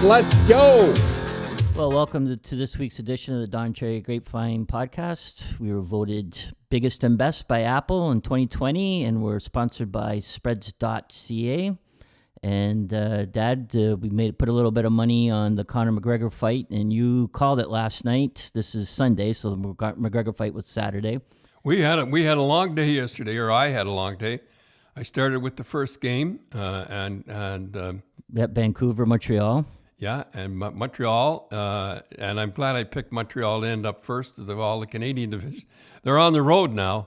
Let's go. Well, welcome to this week's edition of the Don Cherry Grapevine podcast. We were voted biggest and best by Apple in 2020, and we're sponsored by spreads.ca. And Dad, we put a little bit of money on the Conor McGregor fight, and you called it last night. This is Sunday, so the McGregor fight was Saturday. We had a long day yesterday, or I had a long day. I started with the first game, Vancouver, Montreal. Yeah, and Montreal, and I'm glad I picked Montreal to end up first of all the Canadian division. They're on the road now.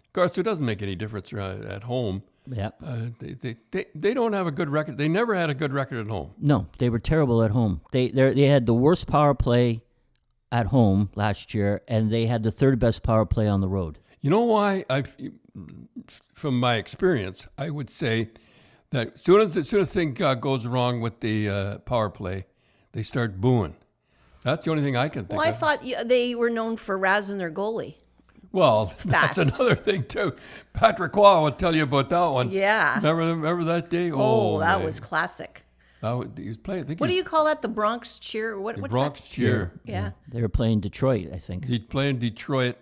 Of course, it doesn't make any difference at home. Yeah, they don't have a good record. They never had a good record at home. No, they were terrible at home. They had the worst power play at home last year, and they had the third best power play on the road. You know why? From my experience, I would say that as soon as thing goes wrong with the power play, they start booing. That's the only thing I can think of. Well, I thought they were known for razzing their goalie. Well, Fast. That's another thing, too. Patrick Waugh will tell you about that one. Yeah. Remember that day? Oh, that was classic. He was playing. What do you call that? The Bronx cheer? What's Bronx that? cheer. Yeah. They were playing Detroit, I think. He'd play in Detroit,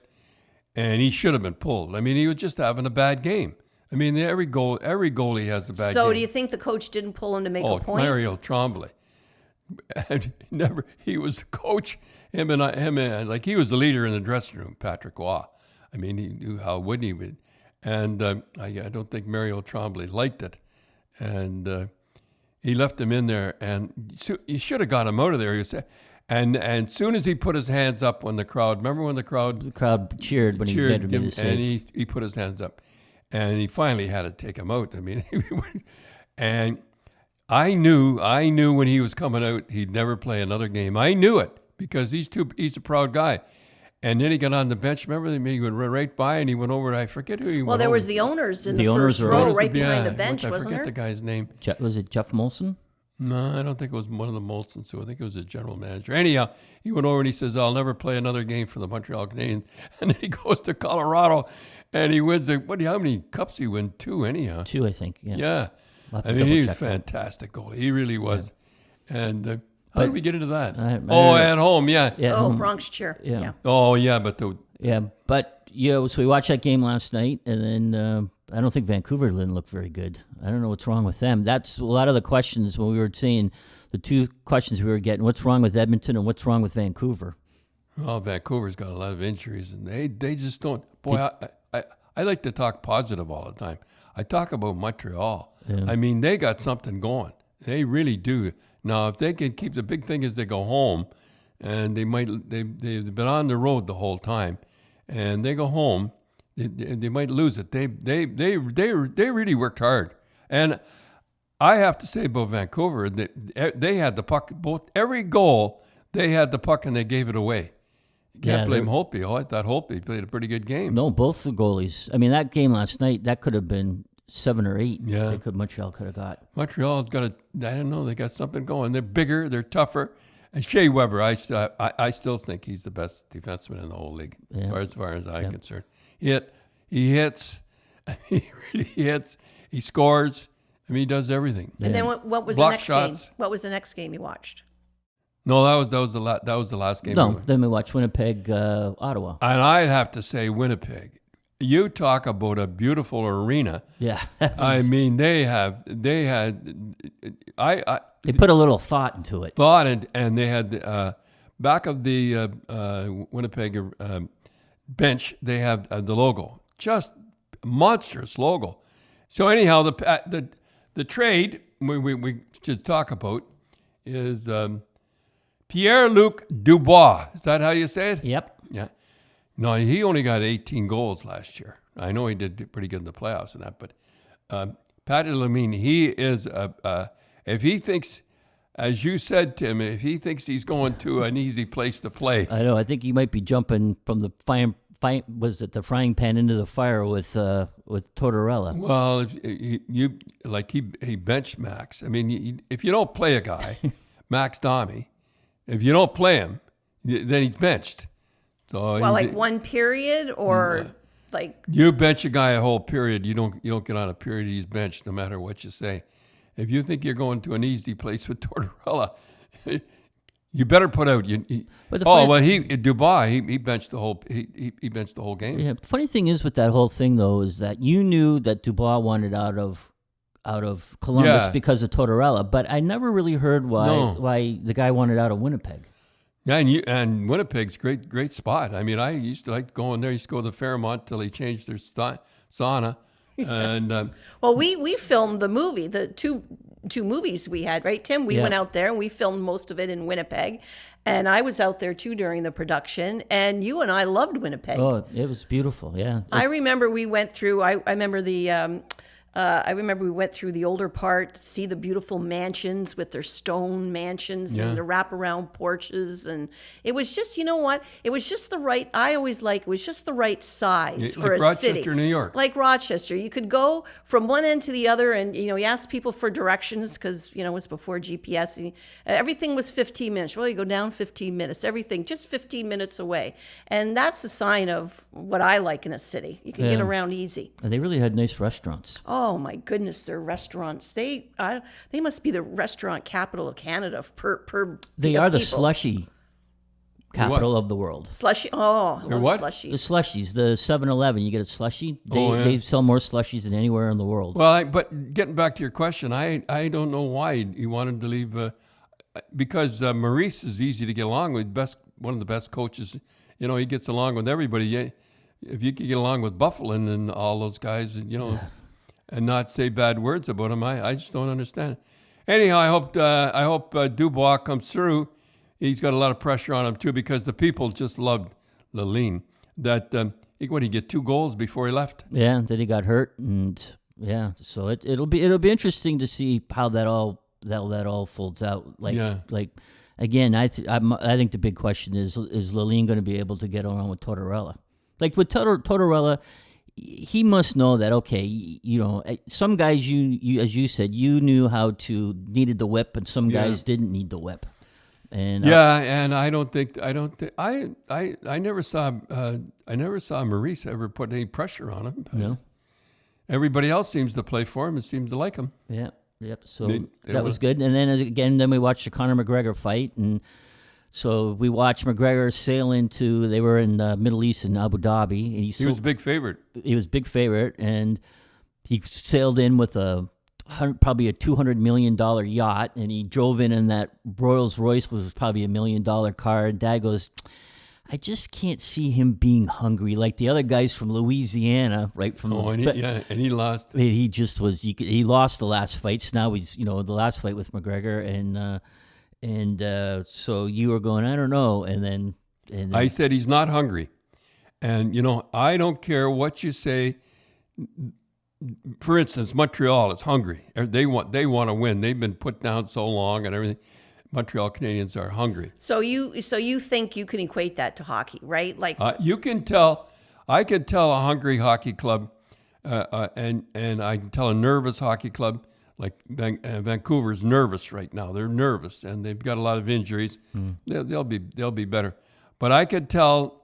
and he should have been pulled. I mean, he was just having a bad game. I mean, every goalie has a bad game. So do you think the coach didn't pull him to make a point? Mario Tremblay. And he was the coach. Him and like he was the leader in the dressing room, Patrick Waugh. I mean, he knew how wouldn't he would. And I don't think Mario Tremblay liked it. And he left him in there. And he should have got him out of there. And soon as he put his hands up when the crowd, remember when the crowd cheered when he made him save. And he put his hands up. And he finally had to take him out. I mean, and I knew when he was coming out, he'd never play another game. I knew it because he's a proud guy. And then he got on the bench. Remember, he went right by and he went over. I forget who he went over. Well, there was the owners in the owners first row, right yeah, behind the bench, I wasn't forget there? the guy's name. Was it Jeff Molson? No, I don't think it was one of the Molsons. I think it was the general manager. Anyhow, he went over and he says, "I'll never play another game for the Montreal Canadiens." And then he goes to Colorado. And he wins how many cups he win? 2, anyhow. 2, I think. Yeah. I mean, he was a fantastic goalie. He really was. Yeah. And how did we get into that? At home, yeah. Bronx cheer. Yeah. Oh, yeah, but so we watched that game last night, and then I don't think Vancouver didn't look very good. I don't know what's wrong with them. That's a lot of the questions when we were saying the two questions we were getting: what's wrong with Edmonton and what's wrong with Vancouver? Well, Vancouver's got a lot of injuries, and they just don't. Boy, I like to talk positive all the time. I talk about Montreal. Yeah. I mean, they got something going. They really do. Now, if they can keep, the big thing is they go home, and they've been on the road the whole time, and they go home, they might lose it. They really worked hard, and I have to say about Vancouver that they had the puck every goal. They had the puck and they gave it away. Can't blame Holtby. I thought Holtby played a pretty good game. No, both the goalies. I mean, that game last night, that could have been 7 or 8. Yeah. Montreal could have got. Montreal's got I don't know, they got something going. They're bigger, they're tougher. And Shea Weber, I still think he's the best defenseman in the whole league, as far as I'm concerned. He hits, he really hits, he scores. I mean, he does everything. And then what was Block the next shots. game? What was the next game you watched? No, that was the last game. No, then we watched Winnipeg, Ottawa. And I'd have to say Winnipeg. You talk about a beautiful arena. Yeah. I mean, they put a little thought into it. And they had back of the Winnipeg bench, they have the logo, just monstrous logo. So anyhow, the trade we should talk about is Pierre-Luc Dubois. Is that how you say it? Yep. Yeah. No, he only got 18 goals last year. I know he did pretty good in the playoffs and that, but Pierre-Luc Levine, he is if he thinks, as you said, Tim, if he thinks he's going to an easy place to play. I know. I think he might be jumping from the frying pan into the fire with Tortorella. Well, he benched Max. I mean, if you don't play a guy, Max Domi, if you don't play him, then he's benched. So like one period or like you bench a guy a whole period, you don't get on a period. He's benched no matter what you say. If you think you're going to an easy place with Tortorella, You better put out. But the Dubois, he benched the whole. He benched the whole game. Yeah. The funny thing is with that whole thing though is that you knew that Dubois wanted out of Columbus because of Tortorella, but I never really heard why the guy wanted out of Winnipeg. Yeah, and Winnipeg's great spot. I mean, I used to like going there. I used to go to the Fairmont till they changed their sauna. And well, we filmed the movie, the two movies we had, right, Tim? We went out there and we filmed most of it in Winnipeg. And I was out there too during the production. And you and I loved Winnipeg. Oh, it was beautiful. Yeah. I remember we went through. I remember we went through the older part to see the beautiful mansions with their stone mansions and the wraparound porches. And it was just, you know what? It was just the right, I always like, it was just the right size for a Rochester, city. New York. Like Rochester. You could go from one end to the other and, you ask people for directions because, it was before GPS. And everything was 15 minutes. Well, you go down 15 minutes. Everything just 15 minutes away. And that's a sign of what I like in a city. You can get around easy. And they really had nice restaurants. Oh my goodness, their restaurants. They must be the restaurant capital of Canada per They are the people. slushy capital of the world. Slushy. Oh, I love what? slushies. The slushies, the 7-Eleven, you get a slushie. They sell more slushies than anywhere in the world. Well, but getting back to your question, I don't know why he wanted to leave. Because Maurice is easy to get along with. One of the best coaches. He gets along with everybody. If you could get along with Bufflin and all those guys, and not say bad words about him, I just don't understand. Anyhow, I hope Dubois comes through. He's got a lot of pressure on him too because the people just loved Levine. That he get 2 goals before he left. Yeah, then he got hurt, and so it'll be interesting to see how that all folds out. Like again, I think the big question is Levine going to be able to get along with Tortorella? Like with Tortorella, he must know that, okay, some guys, you as you said, you knew needed the whip, and some guys didn't need the whip. And and I never saw Maurice ever put any pressure on him. No. Everybody else seems to play for him and seems to like him. Yeah. Yep. So that was good. And then we watched the Conor McGregor fight, and so we watched McGregor sail into. They were in the Middle East in Abu Dhabi, and he was a big favorite. He was big favorite, and he sailed in with probably a $200 million yacht, and he drove in that Rolls Royce, was probably $1 million car. And Dad goes, I just can't see him being hungry like the other guys from Louisiana, right? And he lost. He just was. He lost the last fights. Now he's the last fight with McGregor, and so you were going, I don't know, and then I said he's not hungry, and I don't care what you say. For instance, Montreal is hungry. They want to win. They've been put down so long and everything. Montreal Canadiens are hungry. So you think you can equate that to hockey, right? Like you can tell. I can tell a hungry hockey club, and I can tell a nervous hockey club. Like Vancouver's nervous right now. They're nervous and they've got a lot of injuries. They'll be better. But I could tell.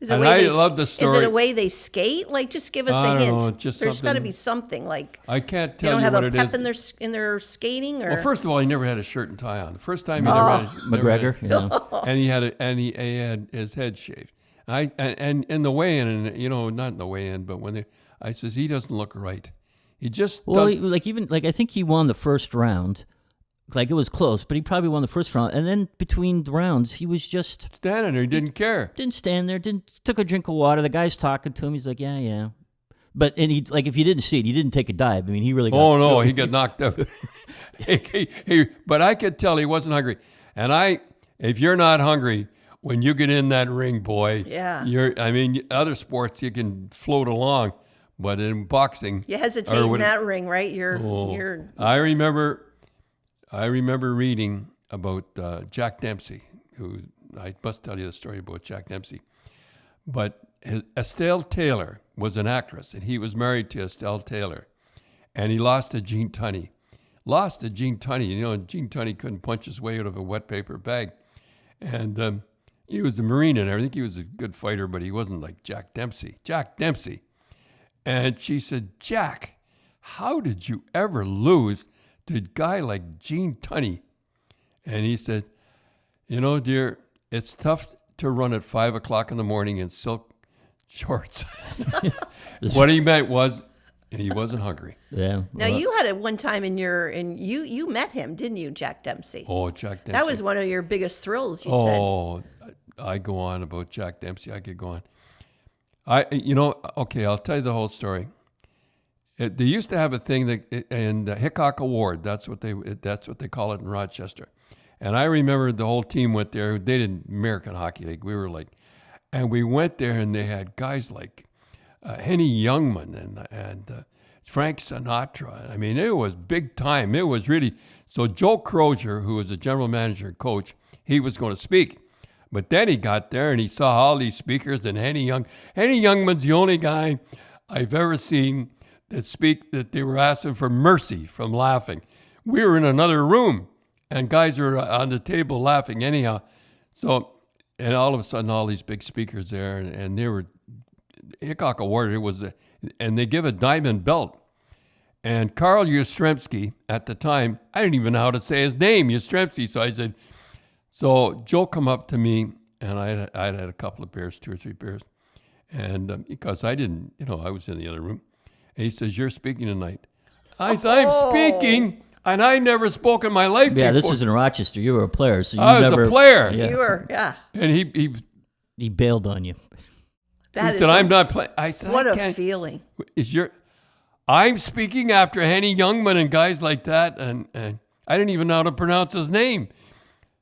I love the story. Is it a way they skate? Like, just give us a hint. There's got to be something. Like, I can't tell you what don't it have a pep is. in their skating. Or? Well, first of all, he never had a shirt and tie on. The first time he never had McGregor, and he had his head shaved. And in the weigh-in, not in the weigh-in, but I says he doesn't look right. He just I think he won the first round. Like, it was close, but he probably won the first round. And then between the rounds, he was just standing there. He didn't care. Didn't stand there. Took a drink of water. The guy's talking to him. He's like, yeah. But he, like, if you didn't see it, he didn't take a dive. I mean, he really got. Oh no, he got knocked out. But I could tell he wasn't hungry. And if you're not hungry when you get in that ring, boy, other sports you can float along, but in boxing, you hesitate in that ring, right? You're. I remember reading about Jack Dempsey, who I must tell you the story about Jack Dempsey. But Estelle Taylor was an actress, and he was married to Estelle Taylor, and he lost to Gene Tunney. Gene Tunney couldn't punch his way out of a wet paper bag, and he was a Marine, and I think he was a good fighter, but he wasn't like Jack Dempsey. And she said, Jack, how did you ever lose to a guy like Gene Tunney? And he said, dear, it's tough to run at 5 o'clock in the morning in silk shorts. What he meant was he wasn't hungry. Yeah. Now you had it one time you met him, didn't you, Jack Dempsey? Oh, Jack Dempsey. That was one of your biggest thrills, you said. Oh, I go on about Jack Dempsey. I could go on. Okay, I'll tell you the whole story. They used to have a thing in the Hickok Award. That's what they call it in Rochester. And I remember the whole team went there. They did American Hockey League. We were and we went there, and they had guys like Henny Youngman and Frank Sinatra. I mean, it was big time. It was really so. Joe Crozier, who was the general manager and coach, he was going to speak. But then he got there and he saw all these speakers, and Henny Youngman's the only guy I've ever seen that they were asking for mercy from laughing. We were in another room, and guys were on the table laughing anyhow. So, and all of a sudden, all these big speakers there, and they were Hickok Award. And they give a diamond belt. And Carl Yastrzemski at the time, I didn't even know how to say his name, Yastrzemski. So I said. So Joe come up to me, and I'd had a couple of beers, 2 or 3 beers, and because I didn't, I was in the other room. And he says, "You're speaking tonight." I said, "I'm speaking, and I never spoke in my life before." Yeah, this is in Rochester. You were a player, so I was a player. Yeah. You were, yeah. And he bailed on you. He said, "I'm not playing." I said, "What a feeling!" I'm speaking after Henny Youngman and guys like that, and I didn't even know how to pronounce his name.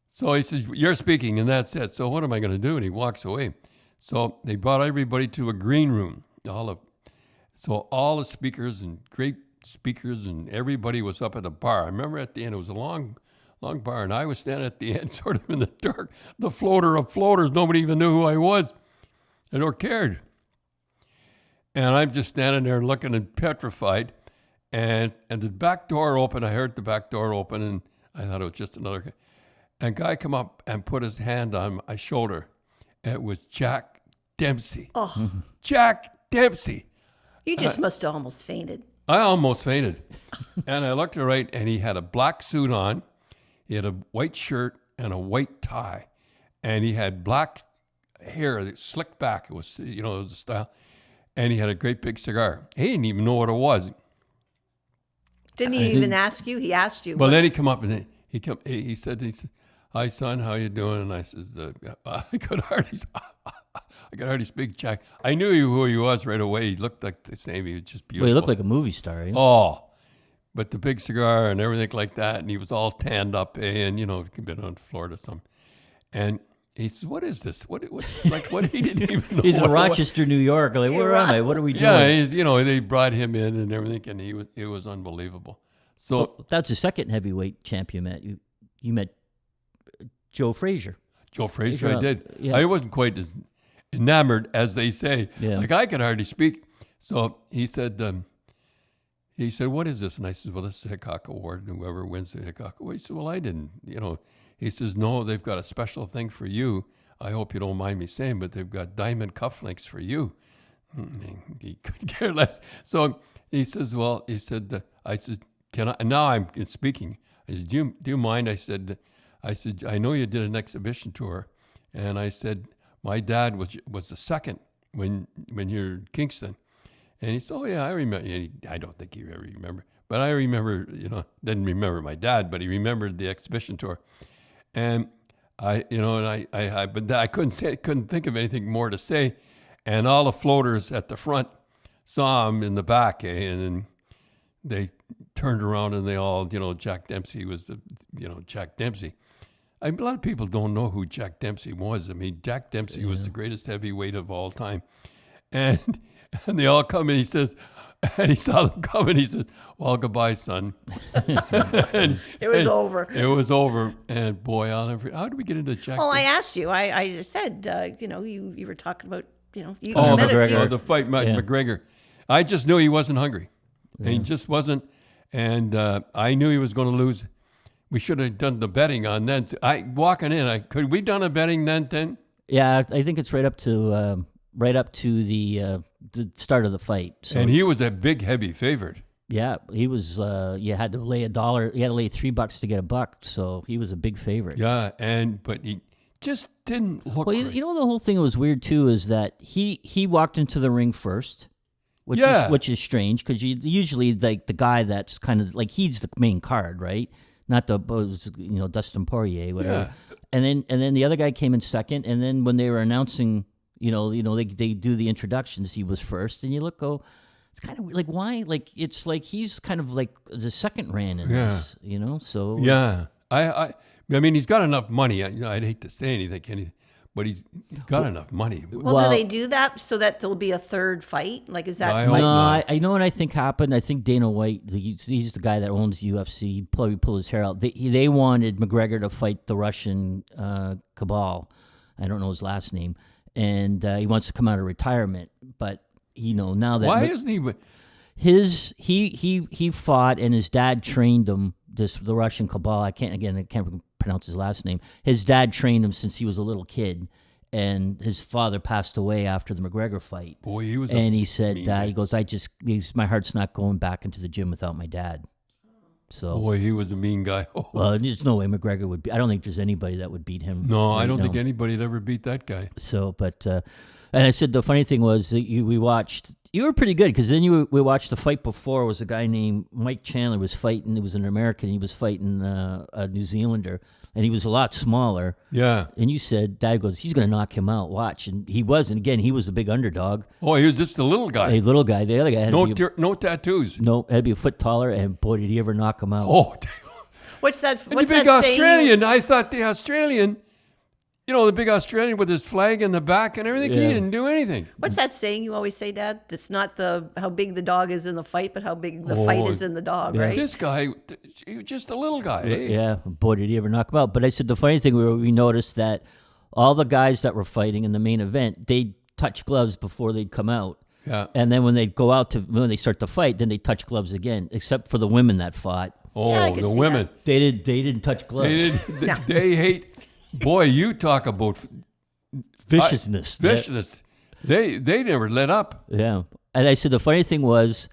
So he says, "You're speaking," and that's it. So what am I going to do? And he walks away. So they brought everybody to a green room. All the speakers and great speakers and everybody was up at the bar. I remember at the end, it was a long bar, and I was standing at the end sort of in the dark, the floater of floaters. Nobody even knew who I was or cared. And I'm just standing there looking and petrified. And the back door opened. I heard the back door open, and I thought it was just another guy. And a guy come up and put his hand on my shoulder. It was Jack Dempsey. Oh. Jack Dempsey. You just must have almost fainted. I almost fainted. And I looked right, and he had a black suit on. He had a white shirt and a white tie. And he had black hair that slicked back. It was, it was a style. And he had a great big cigar. He didn't even know what it was. Didn't he even ask you? He asked you. Well, then he come up and he said, "Hi, son, how you doing?" And I says, I could hardly speak Jack. I knew who he was right away. He looked like the same. He was just beautiful. Well, he looked like a movie star. Yeah? Oh, but the big cigar and everything like that, and he was all tanned up, and he'd been on Florida some. And he says, "What is this? What? He didn't even know." He's in Rochester, New York. Like, where am I? What are we doing? Yeah, they brought him in and everything, and it was unbelievable. So that's the second heavyweight champ you met. You met Joe Frazier. Joe Frazier, I did. Yeah. I wasn't quite as enamored as they say. Yeah. Like I could hardly speak. So he said, "What is this?" And I said, "Well, this is the Hickok Award, and whoever wins the Hickok Award." He said, "Well, I didn't, He says, "No, they've got a special thing for you. I hope you don't mind me saying, but they've got diamond cufflinks for you." He couldn't care less. So he says, I said, "Can I?" Now I'm speaking. I said, "Do you mind?" I said, "I know you did an exhibition tour," and I said, "My dad was the second when you're in Kingston," and he said, "Oh yeah, I remember." And I don't think he ever remembered, but I remember. Didn't remember my dad, but he remembered the exhibition tour, and but I couldn't think of anything more to say, and all the floaters at the front saw him in the back, and then they turned around and they all, Jack Dempsey was Jack Dempsey. A lot of people don't know who Jack Dempsey was. I mean, Jack Dempsey was the greatest heavyweight of all time. And they all come and he says, and he saw them come and he says, "Well, goodbye, son." It was over. It was over. And boy, how did we get into Jack Well, Dempsey? I asked you. I just said, you were talking about, you met McGregor. a few. The fight, McGregor. I just knew he wasn't hungry. Yeah. He just wasn't. And I knew he was going to lose. We should have done the betting on then. Walking in, could we done a betting then? Yeah, I think it's right up to the start of the fight. So. And he was a big, heavy favorite. Yeah, he was. You had to lay $1. You had to lay $3 to get $1. So he was a big favorite. Yeah, but he just didn't look. Well, right. you know, the whole thing was weird too. Is that he walked into the ring first, which is strange because usually like the guy that's kind of like he's the main card, right? Not the Dustin Poirier, whatever. Yeah. And then the other guy came in second, and then when they were announcing, they do the introductions, he was first, and you go. It's kind of like why? Like it's like he's kind of like the second ran in this, So yeah, I mean he's got enough money. I'd hate to say anything, but he's got enough money. Well, do they do that so that there'll be a third fight? Like is that? I hope not. I know what I think happened. I think Dana White, he's the guy that owns UFC. He'd probably pull his hair out. They wanted McGregor to fight the Russian cabal. I don't know his last name, and he wants to come out of retirement, but. Now that why isn't he? He fought and his dad trained him. The Russian cabal. I can't pronounce his last name. His dad trained him since he was a little kid, and his father passed away after the McGregor fight. Boy, he was. And he said, he goes, my heart's not going back into the gym without my dad. So, boy, he was a mean guy. Oh. Well, there's no way McGregor would. I don't think there's anybody that would beat him. No, I don't think anybody'd ever beat that guy. So, but. And I said the funny thing was that we watched. You were pretty good because then we watched the fight before. Was a guy named Mike Chandler was fighting. It was an American. He was fighting a New Zealander, and he was a lot smaller. Yeah. And you said, Dad goes, he's going to knock him out. Watch, and he was. And again, he was the big underdog. Oh, he was just a little guy. A little guy. The other guy had no tattoos. No, had to be a foot taller. And boy, did he ever knock him out. Oh, what's that? What's the big Australian? I thought the Australian. The big Australian with his flag in the back and everything, he didn't do anything. What's that saying you always say, Dad? It's not how big the dog is in the fight, but how big the fight is in the dog, right? This guy, he was just a little guy. Eh? Yeah, boy, did he ever knock him out. But I said the funny thing, we noticed that all the guys that were fighting in the main event, they'd touch gloves before they'd come out. Yeah. And then when they go out when they start to fight, then they touch gloves again, except for the women that fought. Oh, yeah, the women. That. They didn't touch gloves. They hate... Boy, you talk about viciousness. Viciousness. They never let up. Yeah. And I said the funny thing was,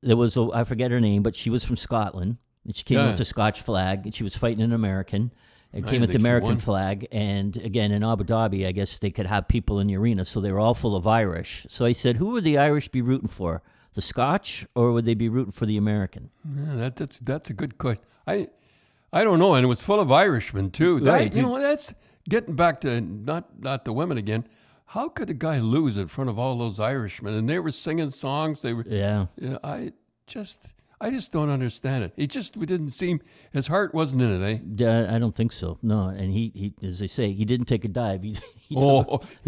there was I forget her name, but she was from Scotland. And she came with the Scotch flag, and she was fighting an American. And came with the American flag. And again, in Abu Dhabi, I guess they could have people in the arena, so they were all full of Irish. So I said, who would the Irish be rooting for? The Scotch, or would they be rooting for the American? Yeah, that's a good question. I don't know, and it was full of Irishmen too. Right. That's getting back to not the women again. How could a guy lose in front of all those Irishmen? And they were singing songs. They were. Yeah. I just don't understand it. We didn't seem his heart wasn't in it, eh? Yeah, I don't think so. No, and he as they say, he didn't take a dive. He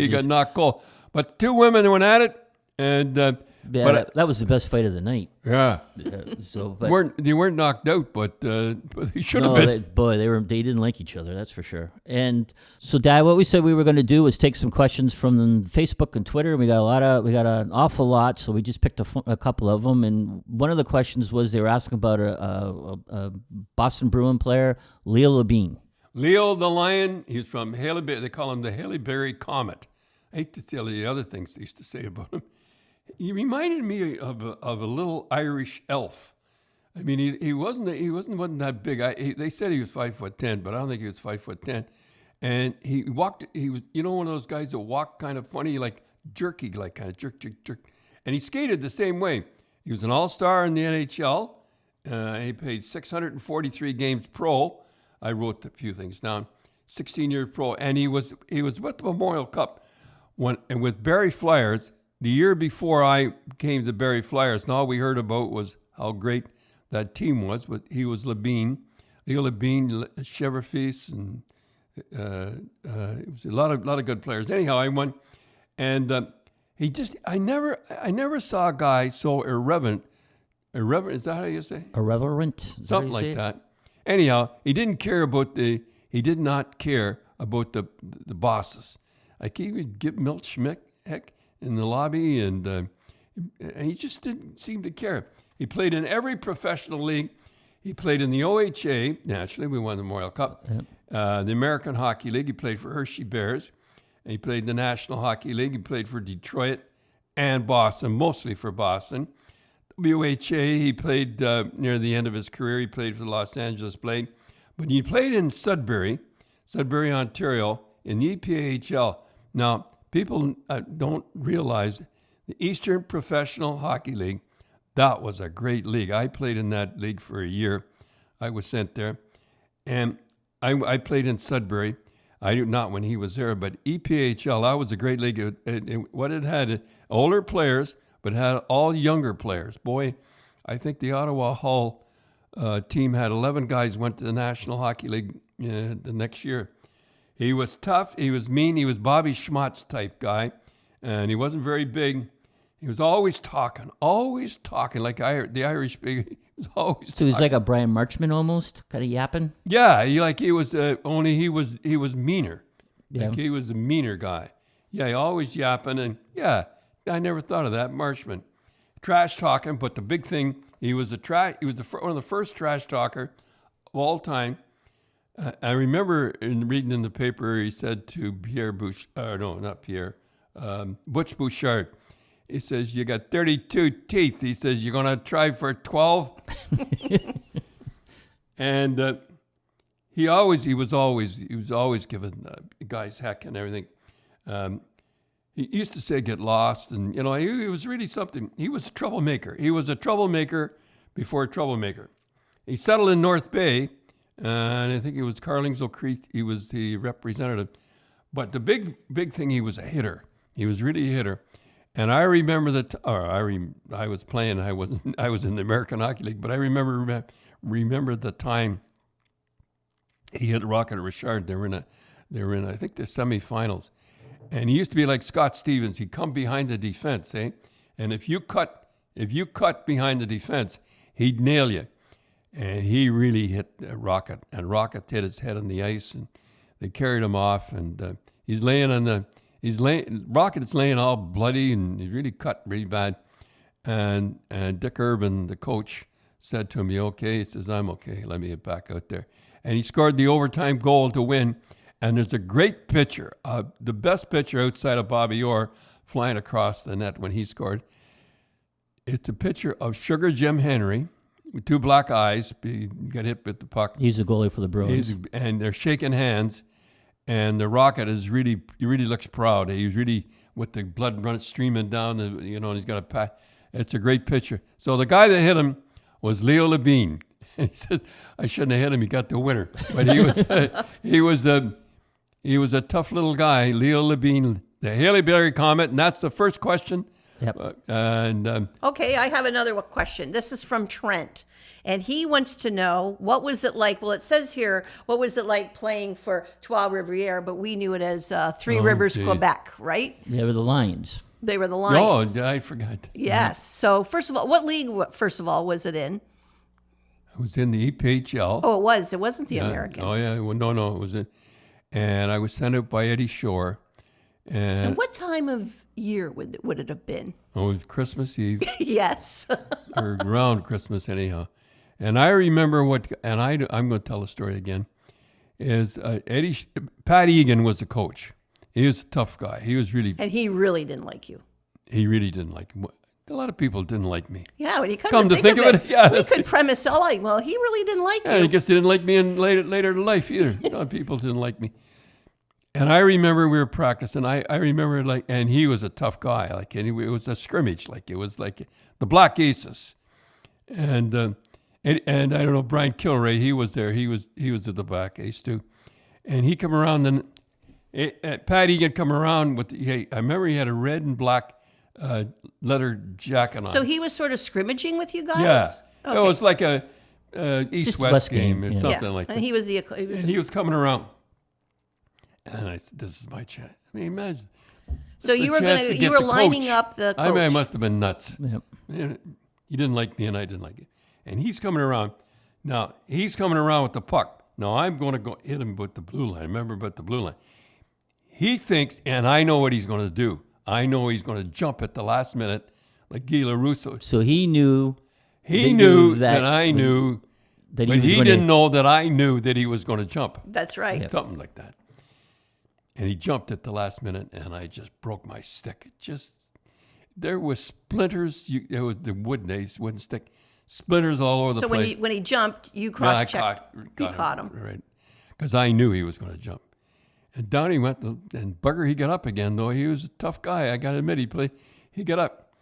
got knocked cold. But two women went at it, and. That was the best fight of the night. Yeah. They weren't knocked out, but they should have been. They didn't like each other. That's for sure. And so, Dad, what we said we were going to do was take some questions from Facebook and Twitter. We got an awful lot, so we just picked a couple of them. And one of the questions was they were asking about a Boston Bruin player, Leo Levine. Leo the Lion. He's from Haileybury. They call him the Haileybury Comet. I hate to tell you the other things they used to say about him. He reminded me of a little Irish elf. I mean, he wasn't that big. They said he was 5'10", but I don't think he was 5'10". And he walked. He was one of those guys that walked kind of funny, like jerky, like kind of jerk. And he skated the same way. He was an all-star in the NHL. He played 643 games pro. I wrote a few things down. 16 years pro, and he was with the Memorial Cup and with Barrie Flyers. The year before I came to Barrie Flyers, and all we heard about was how great that team was. But he was Leo Levine, Cheverfees, and it was a lot of good players. Anyhow, I went, and I never saw a guy so irreverent. Irreverent, is that how you say? Irreverent, something like that. Anyhow, he did not care about the bosses. Like he would give Milt Schmidt in the lobby, and he just didn't seem to care. He played in every professional league. He played in the OHA. Naturally, we won the Memorial Cup. Yep. The American Hockey League. He played for Hershey Bears. And he played in the National Hockey League. He played for Detroit and Boston, mostly for Boston. WHA. He played near the end of his career. He played for the Los Angeles Blade. But he played in Sudbury, Ontario, in the EPAHL. Now, people don't realize the Eastern Professional Hockey League, that was a great league. I played in that league for a year. I was sent there. And I played in Sudbury. Not when he was there, but EPAHL, that was a great league. What it had, older players, but had all younger players. Boy, I think the Ottawa Hull team had 11 guys went to the National Hockey League the next year. He was tough. He was mean. He was Bobby Schmutz type guy, and he wasn't very big. He was always talking like the Irish big. He was always So he's like a Brian Marchman almost, kind of yapping. Yeah, he was only he was meaner. Yeah. Like he was a meaner guy. Yeah, he always yapping, and yeah, I never thought of that. Marchman, trash talking, but the big thing, he was one of the first trash talker of all time. I remember reading in the paper, he said to Butch Bouchard. He says, "You got 32 teeth." He says, "You're gonna try for 12." And he was always giving guys heck and everything. He used to say, "Get lost," and he was really something. He was a troublemaker. He was a troublemaker before a troublemaker. He settled in North Bay, and I think it was Carlings O'Creath. He was the representative. But the big thing, he was a hitter. He was really a hitter. And I remember I was playing. I was in the American Hockey League, but I remember the time he hit Rocket Richard. They were in I think the semifinals, and he used to be like Scott Stevens. He'd come behind the defense, and if you cut behind the defense, he'd nail you. And he really hit Rocket, and Rocket hit his head on the ice, and they carried him off, and Rocket's laying all bloody, and he's really cut really bad. And Dick Urban, the coach, said to him, "You okay?" He says, "I'm okay. Let me get back out there." And he scored the overtime goal to win. And there's a great picture, the best picture outside of Bobby Orr flying across the net when he scored. It's a picture of Sugar Jim Henry with two black eyes. He got hit with the puck. He's the goalie for the Bruins. And they're shaking hands. And the Rocket he really looks proud. He's really, with the blood streaming down, and he's got a pat. It's a great picture. So the guy that hit him was Leo Levine. And he says, "I shouldn't have hit him. He got the winner." But he was a tough little guy, Leo Levine, the Haley-Berry Comet, and that's the first question. Yep. Okay, I have another question. This is from Trent, and he wants to know, what was it like? Well, it says here, what was it like playing for Trois Rivières, but we knew it as Three Rivers, Quebec, right? They were the Lions. They were the Lions. Oh, I forgot. Yes. So first of all, what league, was it in? It was in the EPHL. Oh, it was. It wasn't the American. Oh, yeah. Well, no, it was in. And I was sent out by Eddie Shore. And what time of year would it have been? Oh, it was Christmas Eve. Yes. Or around Christmas, anyhow. And I remember I'm going to tell the story again, is Pat Egan was the coach. He was a tough guy. And he really didn't like you. He really didn't like me. A lot of people didn't like me. Yeah, when you come to think of it, yeah, we could premise all like, well, he really didn't like you. I guess they didn't like me in later in life either. A lot of people didn't like me. And I remember we were practicing. I remember and he was a tough guy. And it was a scrimmage. It was like the Black Aces, and I don't know, Brian Kilray. He was there. He was at the Black Ace too, and he come around. And Pat Egan come around with. I remember he had a red and black leather jacket on. So he was sort of scrimmaging with you guys. Yeah, okay. It was like a East-West game or something like that. And he was coming around. And I said, "This is my chance." I mean, imagine. So you were lining up the coach. I must have been nuts. Yep. He didn't like me, and I didn't like it. And he's coming around. Now he's coming around with the puck. Now I'm going to go hit him with the blue line. Remember, about the blue line. He thinks, and I know what he's going to do. I know he's going to jump at the last minute, like Guy LaRusso. So he knew. He knew that I knew, but he didn't know that I knew that he was going to jump. That's right. Yep. Something like that. And he jumped at the last minute, and I just broke my stick. there was splinters. It was the wooden stick, splinters all over the place. So when he jumped, you Yeah, cross-checked. You caught him. Right, because I knew he was going to jump. And down he went, and bugger, he got up again. Though he was a tough guy, I got to admit, he got up,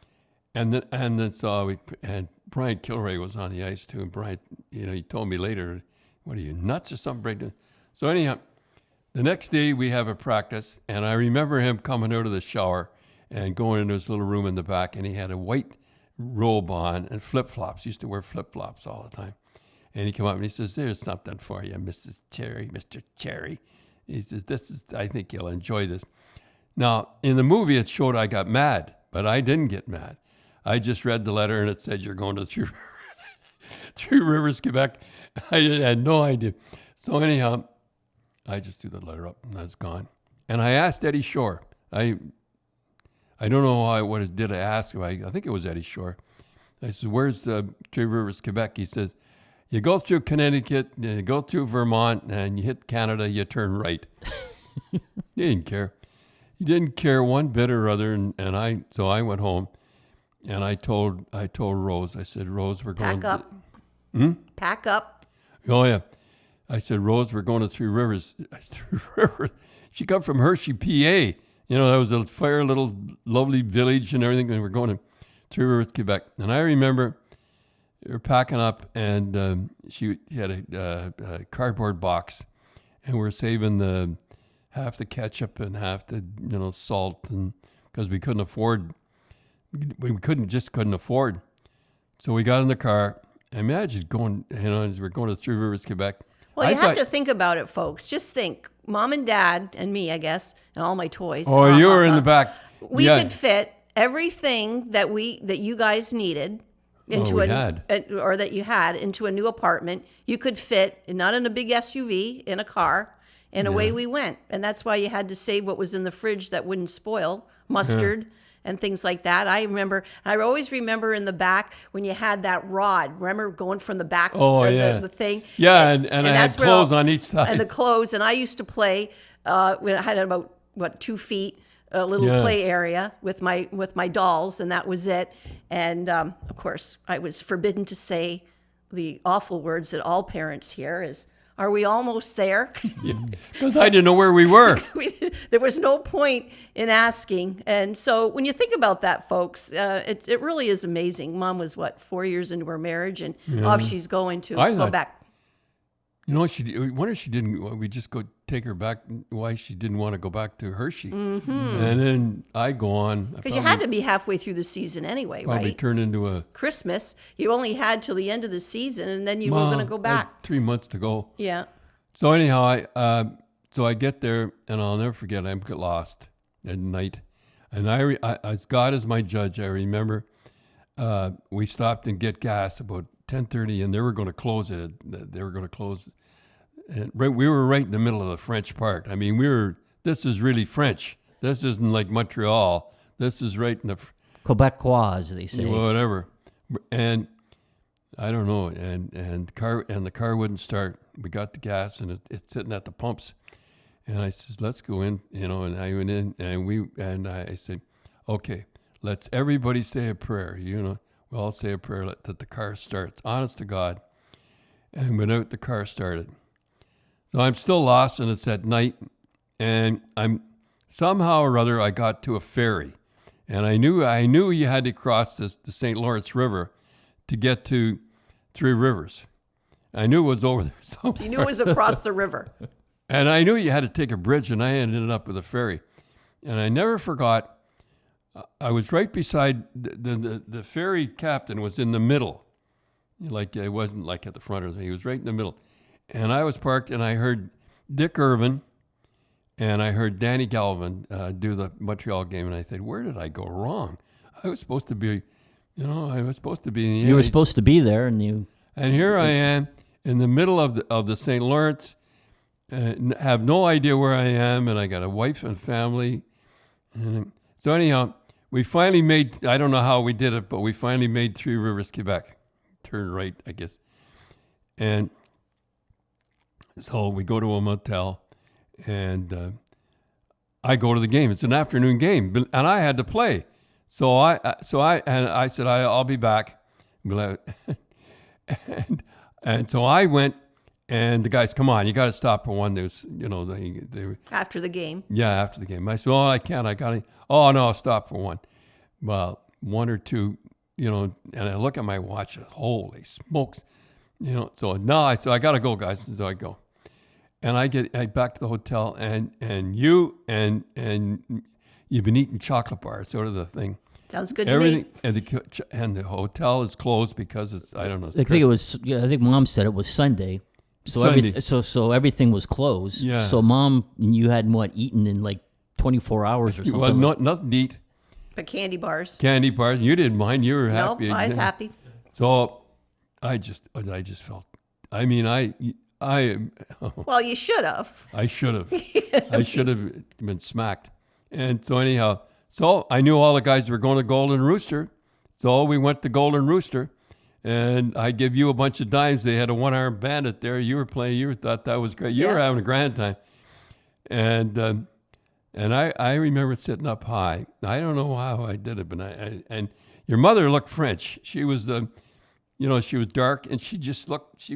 and then Brian Kilray was on the ice too. And Brian, he told me later, "What are you, nuts or something, Brian?" So anyhow, the next day we have a practice, and I remember him coming out of the shower and going into his little room in the back, and he had a white robe on and flip-flops. He used to wear flip-flops all the time. And he came up and he says, "There's something for you, Mr. Cherry." He says, I think you'll enjoy this. Now, in the movie, it showed I got mad, but I didn't get mad. I just read the letter, and it said, "You're going to Three Rivers, Quebec." I had no idea. So anyhow, I just threw the letter up, and that's gone. And I asked Eddie Shore. I don't know I ask him. I think it was Eddie Shore. I said, "Where's Three Rivers, Quebec?" He says, "You go through Connecticut, you go through Vermont, and you hit Canada, you turn right." He didn't care. He didn't care one bit or other. So I went home, and I told Rose, I said, "Rose, we're going." Pack up. Pack up. Oh, yeah. I said, "Rose, we're going to Three Rivers." Three Rivers. She come from Hershey, PA. That was a fair little lovely village and everything. And we're going to Three Rivers, Quebec. And I remember we were packing up, and she had a cardboard box, and we're saving half the ketchup and half the salt, and because we couldn't afford. We couldn't afford. So we got in the car. Imagine going, as we're going to Three Rivers, Quebec. Well, you have to think about it, folks. Just think, Mom and Dad and me, I guess, and all my toys. Oh, you were in the back. We could fit everything that you guys needed into or that you had into a new apartment. You could fit, not in a big SUV, in a car, and away we went. And that's why you had to save what was in the fridge that wouldn't spoil, mustard. And things like that. I always remember in the back when you had that rod. Remember going from the back, the thing? Yeah, and I had clothes on each side. And the clothes. And I used to play, when I had about, 2 feet, a little play area with my dolls, and that was it. And, of course, I was forbidden to say the awful words that all parents hear is, "Are we almost there?" Because I didn't know where we were. There was no point in asking. And so when you think about that, folks, it really is amazing. Mom was, 4 years into her marriage, and off she's going to go back. I wonder if she didn't, we just go take her back, why she didn't want to go back to Hershey. Mm-hmm. And then I'd go on. Because you had to be halfway through the season anyway, right? Probably turn into a... Christmas. You only had till the end of the season, and then you were going to go back. 3 months to go. Yeah. So anyhow, I get there, and I'll never forget, I get lost at night. And as God is my judge, I remember we stopped and get gas about 10:30, and they were going to close it. They were going to close. And we were right in the middle of the French part. I mean, this is really French. This isn't like Montreal. This is right in the... Quebecois, as they say. Whatever. And I don't know. And the car wouldn't start. We got the gas, and it's sitting at the pumps. And I said, "Let's go in," and I went in, and I said, "Okay, let's everybody say a prayer, We'll all say a prayer that the car starts, honest to God." And went out, the car started. So I'm still lost, and it's at night, and somehow or other I got to a ferry, and I knew you had to cross the St. Lawrence River to get to Three Rivers. I knew it was over there somewhere. You knew it was across the river. And I knew you had to take a bridge, and I ended up with a ferry. And I never forgot, I was right beside the ferry captain was in the middle. It wasn't like at the front or something. He was right in the middle. And I was parked, and I heard Dick Irvin and I heard Danny Galvin do the Montreal game. And I said, where did I go wrong? I was supposed to be, in the You were supposed to be there, and you... And here I am in the middle of the St. Lawrence, have no idea where I am, and I got a wife and family. And so anyhow, we finally made, I don't know how we did it, but we finally made Three Rivers, Quebec. Turn right, I guess. And so we go to a motel, and I go to the game. It's an afternoon game, and I had to play. So I said, I'll be back. And so I went, and the guys, come on, you got to stop for one. There's, they After the game. Yeah, after the game. I said, I can't. I got to. Oh, no, I'll stop for one. Well, one or two, and I look at my watch. Holy smokes. So no, I got to go, guys. So I go. And I get back to the hotel, and you've been eating chocolate bars, sort of the thing. Sounds good to me. And the hotel is closed because it's, I don't know. I think it was. I think Mom said it was Sunday. So everything was closed. Yeah. So Mom, you hadn't eaten in like 24 hours or something. Well, nothing to eat. But candy bars. Candy bars. You didn't mind. You were happy. No, I was happy. So I just felt. I mean, Well, you should have. I should have. I should have been smacked. And so anyhow, I knew all the guys were going to Golden Rooster. So we went to Golden Rooster, and I give you a bunch of dimes. They had a one-armed bandit there. You were playing. You thought that was great. You were having a grand time. And I remember sitting up high. I don't know how I did it, but and your mother looked French. She was she was dark, and she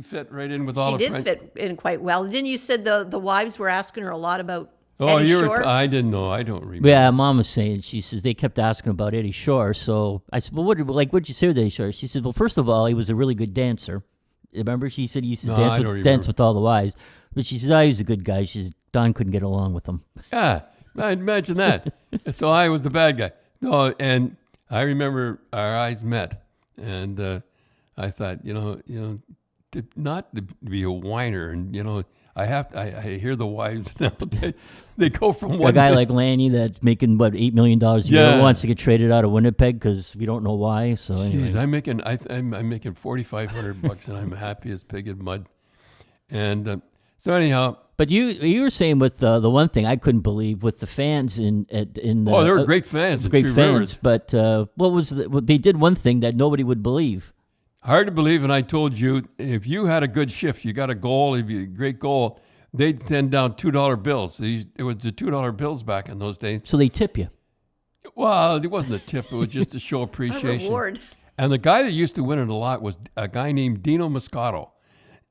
fit right in with all the French. She did fit in quite well. Didn't you said the wives were asking her a lot about Oh, Eddie Shore? I didn't know. I don't remember. Yeah, Mom was saying, she says, they kept asking about Eddie Shore. So I said, well, what'd you say with Eddie Shore? She said, well, first of all, he was a really good dancer. Remember? She said he used to dance with all the wives. But she said, he was a good guy. She said, Don couldn't get along with him. Yeah, imagine that. So I was the bad guy. No, and I remember our eyes met. And I thought, not to be a whiner and, I hear the wives now. They go from one. A guy like Lanny that's making $8 million a year wants to get traded out of Winnipeg because we don't know why. So anyway. Jeez, I'm making $4,500 and I'm happy as pig in mud. And so anyhow. But you were saying with the one thing I couldn't believe with the fans in the they were great fans. Great fans. But what was they did one thing that nobody would believe. Hard to believe, and I told you, if you had a good shift, you got a goal, if you a great goal, they'd send down $2 bills. It was the $2 bills back in those days. So they tip you. Well, it wasn't a tip. It was just to show appreciation. A reward. And the guy that used to win it a lot was a guy named Dino Moscato.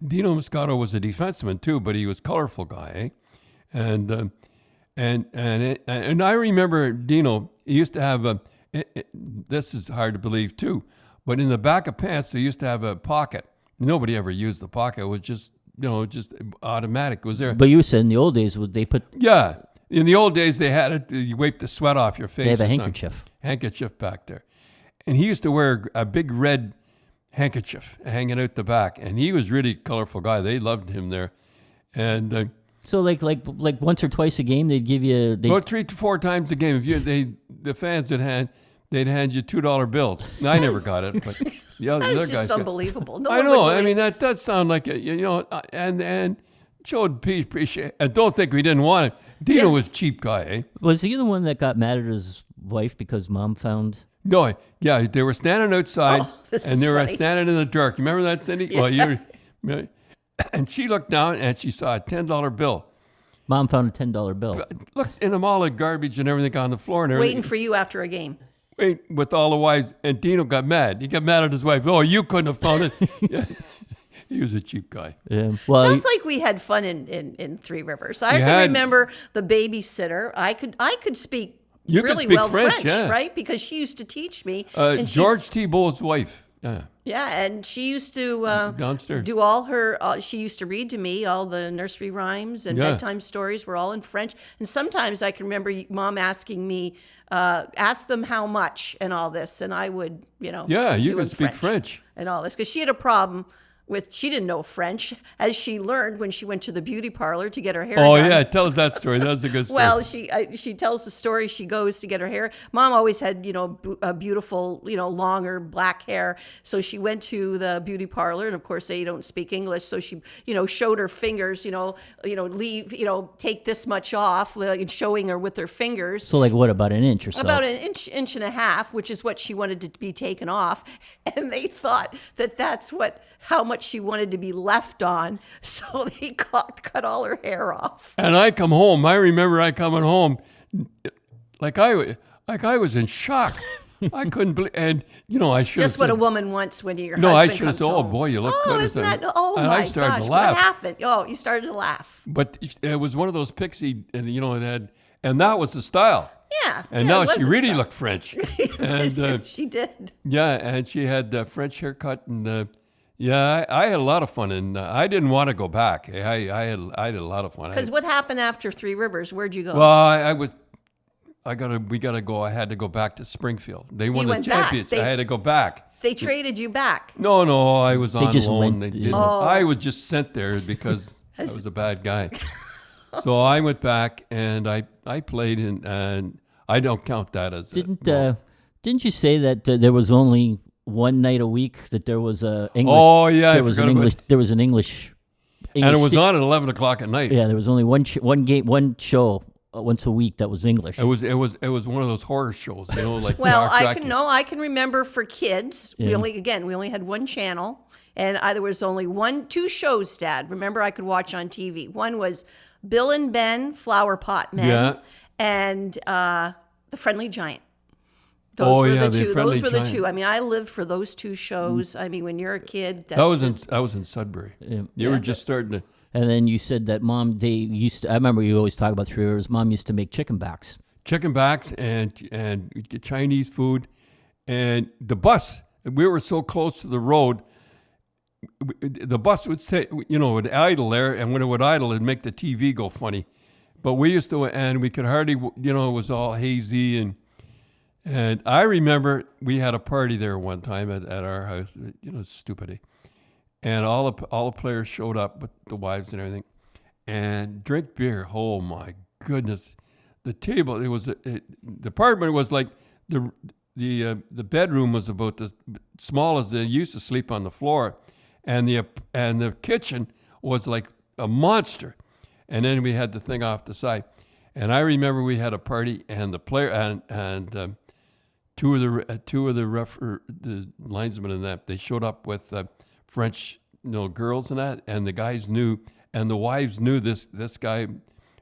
Dino Moscato was a defenseman too, but he was a colorful guy, eh? And I remember Dino. He used to have this is hard to believe too. But in the back of pants, they used to have a pocket. Nobody ever used the pocket. It was just automatic. It was there. But you said in the old days, would they put? Yeah. In the old days, they had it. You wipe the sweat off your face. They have a handkerchief. Handkerchief back there. And he used to wear a big red handkerchief hanging out the back. And he was really a colorful guy. They loved him there. And so like once or twice a game, they'd give you... Well, 3 to 4 times a game. The fans they'd hand you $2 bills. I never got it, but the other That's guys just got unbelievable. No I one know. would I believe- mean, that does sound like it, and showed appreciation. And don't think we didn't want it. Dino was a cheap guy, eh? Was he the one that got mad at his wife because Mom found? No, yeah, they were standing outside, and they were funny. standing in the dark. You remember that, Cindy? Yeah. Well, and she looked down, and she saw a $10 bill. Mom found a $10 bill. Look, in them all the garbage and everything on the floor and everything. Waiting for you after a game. Wait, with all the wives, and Dino got mad. He got mad at his wife. Oh, you couldn't have found it. Yeah. He was a cheap guy. Yeah. Well, Sounds like we had fun in Three Rivers. I can remember the babysitter. I could speak You could really speak well French, yeah. right? Because she used to teach me. And George Thibault's wife. Yeah. Yeah, and she used to Downstairs. do all her. She used to read to me all the nursery rhymes and bedtime stories were all in French. And sometimes I can remember Mom asking me, ask them how much and all this, and I would, Yeah, you do could in speak French. and all this because she had a problem with. She didn't know French, as she learned when she went to the beauty parlor to get her hair done. Oh yeah, tell us that story. That's a good story. Well, she tells the story. She goes to get her hair. Mom always had, a beautiful, longer black hair. So she went to the beauty parlor, and of course they don't speak English. So she, showed her fingers, take this much off, and showing her with her fingers. so what, about an inch or so? About an inch and a half, which is what she wanted to be taken off, and they thought that's how much she wanted to be left on, so they cut all her hair off. And I come home. I remember I coming home, like I was in shock. I couldn't believe, and I should Just have what said, a woman wants when your no, I husband should have comes said, oh home. boy, you look good. Isn't that? Oh and my I started gosh! to laugh. What happened? Oh, you started to laugh. But it was one of those pixie, and it had, and that was the style. Yeah. And yeah, now it was she a really style. looked French. And She did. yeah, and she had the French haircut, and I had a lot of fun, and I didn't want to go back. I had a lot of fun. Because what happened after Three Rivers? Where'd you go? Well, we gotta go. I had to go back to Springfield. They won the went back. championship. I had to go back. They traded you back. No, I was on just loan. lent- They didn't. Oh. I was just sent there because I was a bad guy. So I went back and I played and I don't count that as Didn't you say that there was only one night a week that there was a English? Oh yeah, there was an English. There was an English. and it was on at 11 o'clock at night. Yeah, there was only one show once a week that was English. It was one of those horror shows, like Well, Dracula. I can remember for kids. We only had one channel, and there was only two shows, Dad. Remember, I could watch on TV. One was Bill and Ben, Flower Pot Men, Yeah. and The Friendly Giant. Those were the two. Friendly Those were the Giant. two. I mean, I lived for those two shows. I mean, when you're a kid, I was in Sudbury. You were just starting to. And then you said that Mom, I remember you always talk about Three Rivers. Mom used to make chicken backs. Chicken backs and Chinese food, and the bus. We were so close to the road. The bus would say, would idle there, and when it would idle, it'd make the TV go funny. But we used to, and we could hardly, it was all hazy, and I remember we had a party there one time at our house. Stupid. And all the players showed up with the wives and everything, and drink beer. Oh my goodness, the table. The apartment was like the bedroom was about as small as they used to sleep on the floor, and the kitchen was like a monster, and then we had the thing off the side. And I remember we had a party, and the player and two of the linesmen and that they showed up with. French, girls and that, and the guys knew, and the wives knew this guy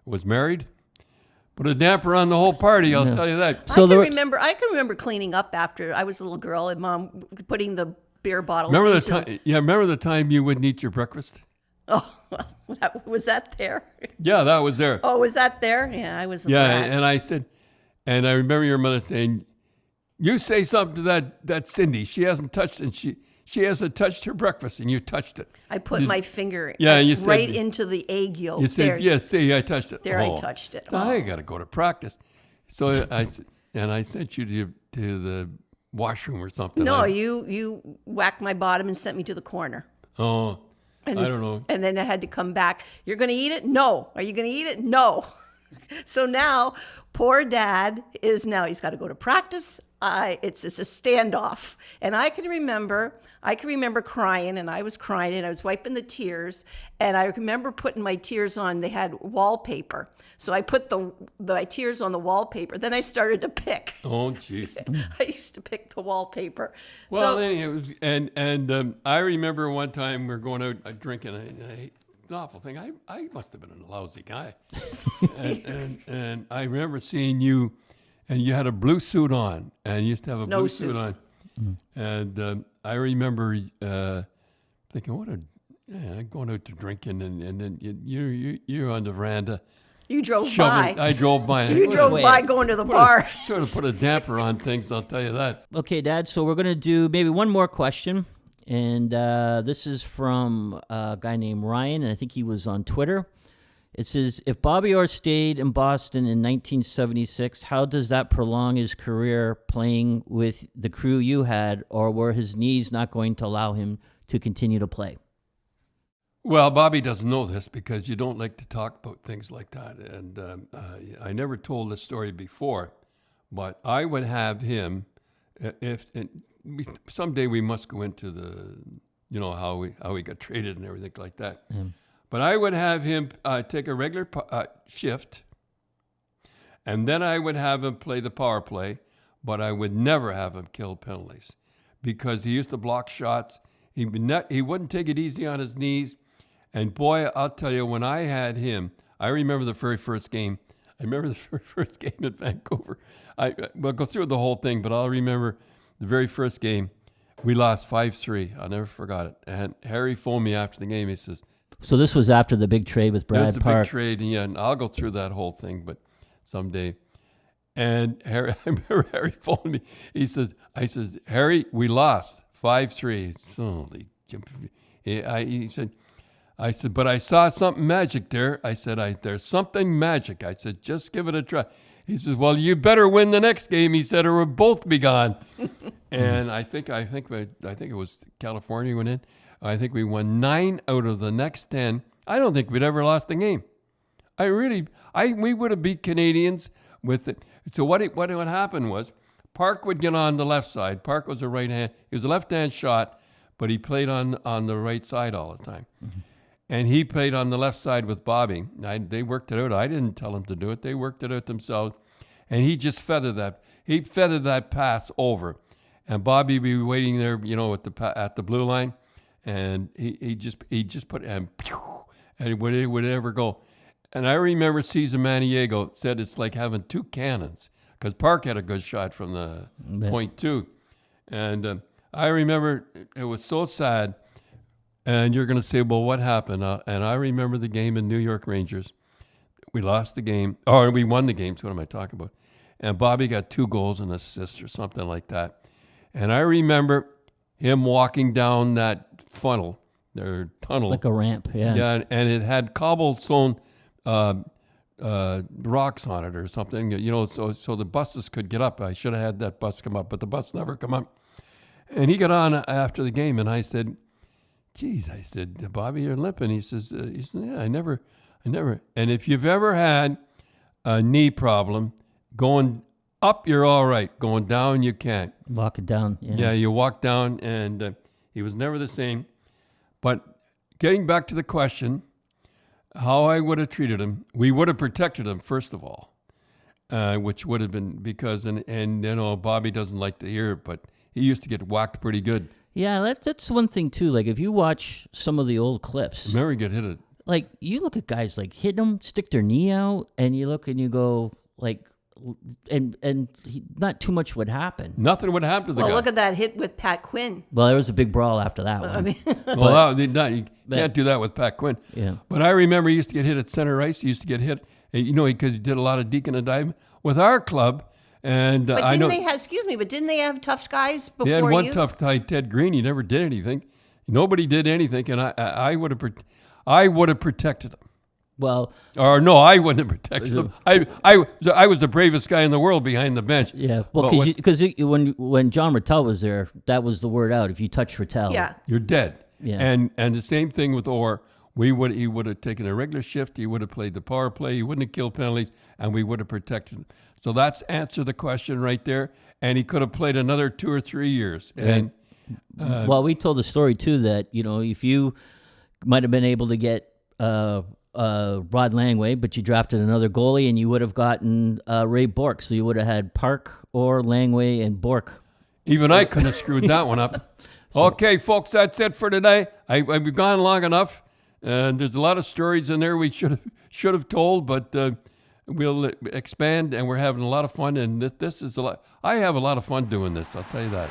was married. Put a damper on the whole party, I'll tell you that. So I can remember cleaning up after I was a little girl, and Mom putting the beer bottles. Remember the time? Yeah, remember the time you wouldn't eat your breakfast? Oh, was that there? Yeah, that was there. Oh, was that there? Yeah, I was. Yeah, and I said, and I remember your mother saying, "You say something to that Cindy. She hasn't touched, and she hasn't touched her breakfast, and you touched it." I put my finger you said, right into the egg yolk. You said, "Yes, see, I touched it." There, I touched it. So I got to go to practice. So I sent you to the washroom or something. No, you whacked my bottom and sent me to the corner. Oh, I don't know. And then I had to come back. You're going to eat it? No. Are you going to eat it? No. So now, poor Dad he's got to go to practice. It's a standoff. And I can remember crying, and I was crying, and I was wiping the tears. And I remember putting my tears on. They had wallpaper. So I put my tears on the wallpaper. Then I started to pick. Oh, jeez. I used to pick the wallpaper. Well, anyhow, it was, and I remember one time we were going out drinking. An awful thing. I must have been a lousy guy. and I remember seeing you, and you had a blue suit on, and you used to have a blue suit on. And I remember thinking, going out to drinking, and then you're on the veranda. You drove by. I drove by. You drove by going to the bar. Sort of put a damper on things, I'll tell you that. Okay, Dad, so we're going to do maybe one more question. And this is from a guy named Ryan, and I think he was on Twitter. It says, if Bobby Orr stayed in Boston in 1976, how does that prolong his career playing with the crew you had, or were his knees not going to allow him to continue to play? Well, Bobby doesn't know this because you don't like to talk about things like that. And I never told this story before, but I would have him, someday we must go into the, how we got traded and everything like that. But I would have him take a regular shift, and then I would have him play the power play, but I would never have him kill penalties because he used to block shots. He wouldn't take it easy on his knees. And boy, I'll tell you, when I had him, I remember the very first game, I remember the first game in Vancouver. We'll go through the whole thing, but I'll remember the very first game. We lost 5-3. I'll never forgot it. And Harry phoned me after the game. He says, So this was after the big trade with Brad there's the Park. big trade, and I'll go through that whole thing, but someday. And Harry, I remember Harry phoned me. I says, Harry, we lost 5-3. Holy, I said, but I saw something magic there. I said, there's something magic. I said, just give it a try. He says, well, you better win the next game. He said, or we'll both be gone. And I think it was California went in. I think we won 9 out of the next 10. I don't think we'd ever lost a game. We would have beat Canadians with it. So what happened was, Park would get on the left side. Park was a right hand. He was a left-hand shot, but he played on the right side all the time. Mm-hmm. And he played on the left side with Bobby. They worked it out. I didn't tell him to do it. They worked it out themselves. And he just feathered that. He feathered that pass over. And Bobby would be waiting there, at the blue line. And he just put, and it would ever go. And I remember Cesar Maniego said it's like having 2 cannons, because Park had a good shot from the point too. And I remember it was so sad. And you're going to say, well, what happened? And I remember the game in New York Rangers. We lost the game, or we won the game. So what am I talking about? And Bobby got 2 goals and assists or something like that. And I remember him walking down that tunnel. Like a ramp, yeah. Yeah, and it had cobblestone rocks on it or something, so the buses could get up. I should have had that bus come up, but the bus never come up. And he got on after the game, and I said, geez, I said, Bobby, you're limping. He says, yeah, I never. And if you've ever had a knee problem, going up, you're all right. Going down, you can't. Walk it down. Yeah, you walk down, and he was never the same. But getting back to the question, how I would have treated him, we would have protected him, first of all, which would have been because, and Bobby doesn't like to hear it, but he used to get whacked pretty good. Yeah, that's one thing too. Like if you watch some of the old clips, Remember get hit it. Like you look at guys like hit them, stick their knee out, and you look and you go like, not too much would happen. Nothing would happen to the guy. Well, look at that hit with Pat Quinn. Well, there was a big brawl after that one. I mean, you can't do that with Pat Quinn. Yeah. But I remember he used to get hit at center ice. He used to get hit, because he did a lot of deacon and dive with our club. And but I know didn't they have tough guys before you? They had one tough guy, Ted Green. He never did anything. Nobody did anything, and I would have protected him. Well, or no, I wouldn't have protected him. I was the bravest guy in the world behind the bench. Yeah, well, because when John Rattel was there, that was the word out. If you touch Rattel, you're dead. Yeah, and the same thing with Orr. He would have taken a regular shift. He would have played the power play. He wouldn't have killed penalties, and we would have protected him. So that's answered the question right there. And he could have played another 2 or 3 years. And well, we told the story too that if you might have been able to get Rod Langway, but you drafted another goalie, and you would have gotten Ray Bourque. So you would have had Park or Langway and Bourque. Even I couldn't have screwed that one up. Okay, folks, that's it for today. We've gone long enough, and there's a lot of stories in there we should have told, but we'll expand, and we're having a lot of fun. And this is a lot. I have a lot of fun doing this. I'll tell you that.